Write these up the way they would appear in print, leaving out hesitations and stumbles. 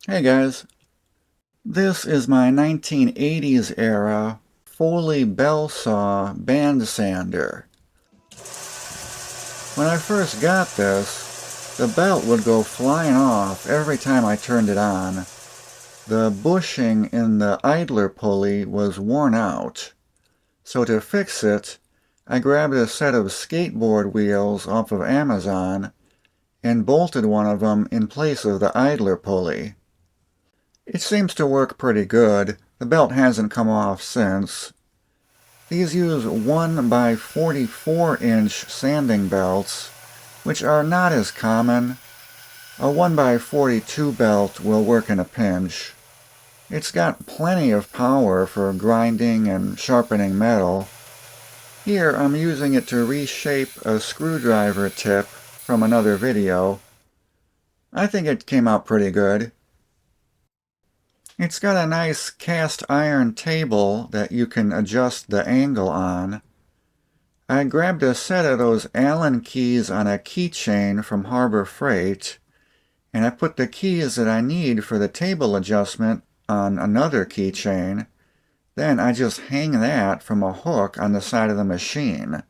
Hey guys, this is my 1980s era Foley Belsaw Bandsander. When I first got this, the belt would go flying off every time I turned it on. The bushing in the idler pulley was worn out. So to fix it, I grabbed a set of skateboard wheels off of Amazon and bolted one of them in place of the idler pulley. It seems to work pretty good. The belt hasn't come off since. These use 1 by 44-inch sanding belts, which are not as common. A 1 by 42 belt will work in a pinch. It's got plenty of power for grinding and sharpening metal. Here I'm using it to reshape a screwdriver tip from another video. I think it came out pretty good. It's got a nice cast iron table that you can adjust the angle on. I grabbed a set of those Allen keys on a keychain from Harbor Freight, and I put the keys that I need for the table adjustment on another keychain. Then I just hang that from a hook on the side of the machine.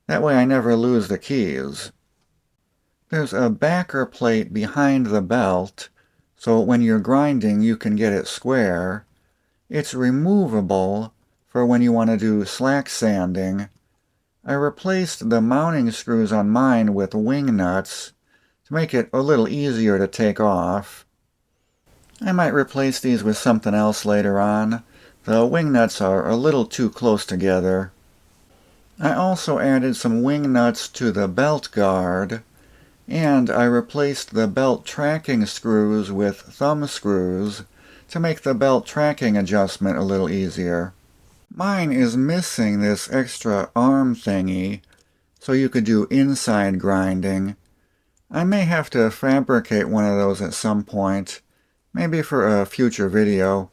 That way I never lose the keys. There's a backer plate behind the belt, so when you're grinding you can get it square. It's removable for when you want to do slack sanding. I replaced the mounting screws on mine with wing nuts to make it a little easier to take off. I might replace these with something else later on. The wing nuts are a little too close together. I also added some wing nuts to the belt guard, and I replaced the belt tracking screws with thumb screws to make the belt tracking adjustment a little easier. Mine is missing this extra arm thingy, so you could do inside grinding. I may have to fabricate one of those at some point, maybe for a future video.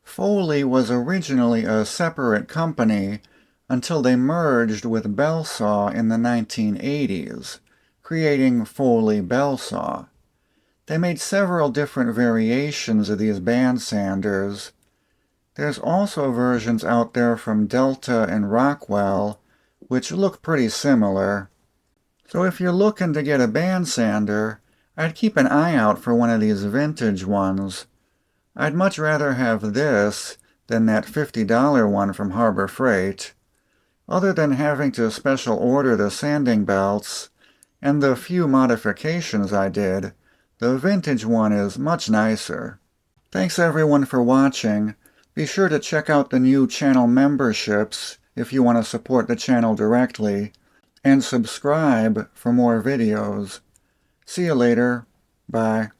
Foley was originally a separate company until they merged with Belsaw in the 1980s. Creating Foley Belsaw. They made several different variations of these Bandsanders. There's also versions out there from Delta and Rockwell, which look pretty similar. So if you're looking to get a Bandsander, I'd keep an eye out for one of these vintage ones. I'd much rather have this than that $50 one from Harbor Freight. Other than having to special order the sanding belts, and the few modifications I did, the vintage one is much nicer. Thanks everyone for watching. Be sure to check out the new channel memberships if you want to support the channel directly, and subscribe for more videos. See you later. Bye.